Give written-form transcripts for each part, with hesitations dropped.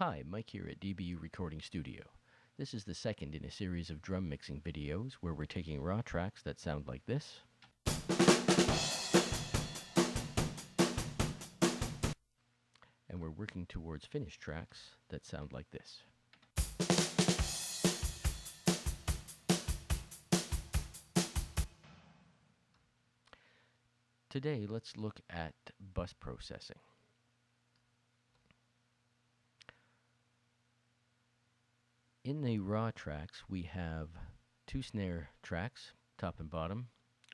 Hi, Mike here at DBU Recording Studio. This is the second in a series of drum mixing videos where we're taking raw tracks that sound like this, and we're working towards finished tracks that sound like this. Today, let's look at bus processing. In the raw tracks, we have two snare tracks, top and bottom,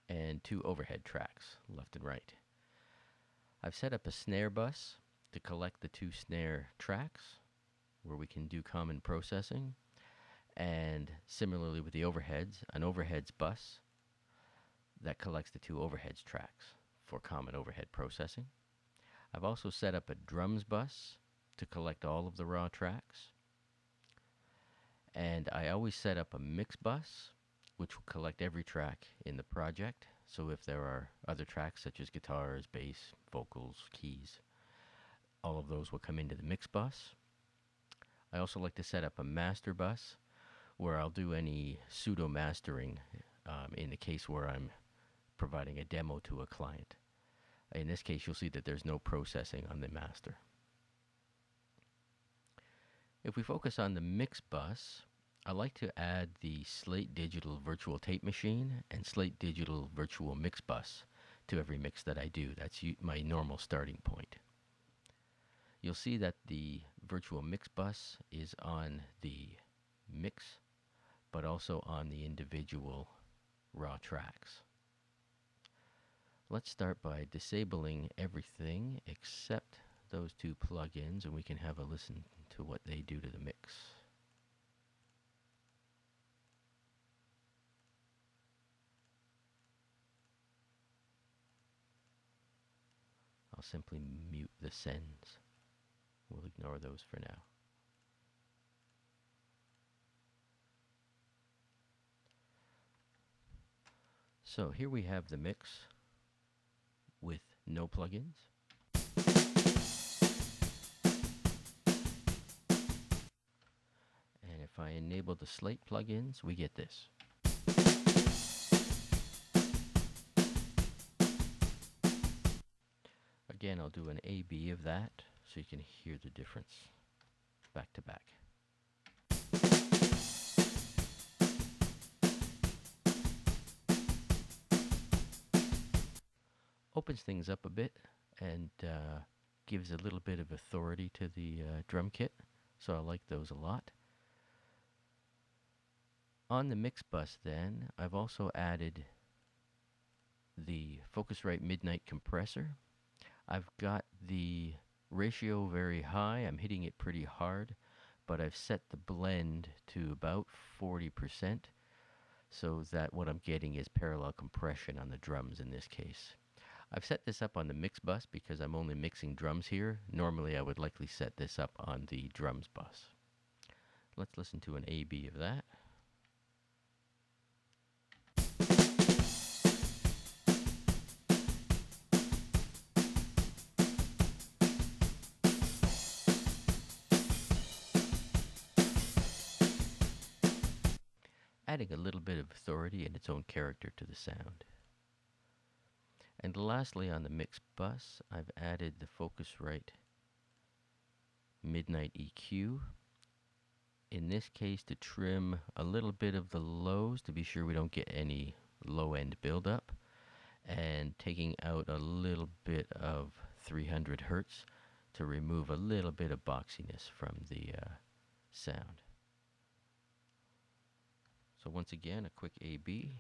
and two overhead tracks, left and right. I've set up a snare bus to collect the two snare tracks where we can do common processing, and similarly with the overheads, an overheads bus that collects the two overheads tracks for common overhead processing. I've also set up a drums bus to collect all of the raw tracks. And I always set up a mix bus, which will collect every track in the project. So if there are other tracks such as guitars, bass, vocals, keys, all of those will come into the mix bus. I also like to set up a master bus where I'll do any pseudo mastering in the case where I'm providing a demo to a client. In this case, you'll see that there's no processing on the master. If we focus on the mix bus, I like to add the Slate Digital Virtual Tape Machine and Slate Digital Virtual Mix Bus to every mix that I do. That's my normal starting point. You'll see that the virtual mix bus is on the mix, but also on the individual raw tracks. Let's start by disabling everything except those two plugins, and we can have a listen to what they do to the mix. I'll simply mute the sends. We'll ignore those for now. So here we have the mix with no plugins. And if I enable the Slate plugins, we get this. Again, I'll do an A-B of that so you can hear the difference back to back. Opens things up a bit and gives a little bit of authority to the drum kit, so I like those a lot. On the mix bus then, I've also added the Focusrite Midnight compressor. I've got the ratio very high. I'm hitting it pretty hard, but I've set the blend to about 40% so that what I'm getting is parallel compression on the drums in this case. I've set this up on the mix bus because I'm only mixing drums here. Normally I would likely set this up on the drums bus. Let's listen to an A-B of that. Adding a little bit of authority and its own character to the sound. And lastly, on the mix bus, I've added the Focusrite Midnight EQ. In this case, to trim a little bit of the lows to be sure we don't get any low-end buildup, and taking out a little bit of 300 hertz to remove a little bit of boxiness from the sound. So once again, a quick A-B.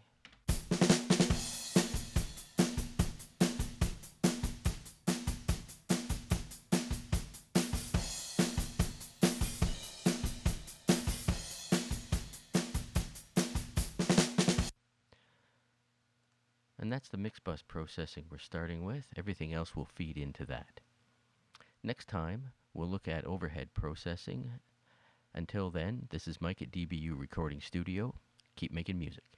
And that's the mix bus processing we're starting with. Everything else will feed into that. Next time, we'll look at overhead processing. Until then, this is Mike at DBU Recording Studio. Keep making music.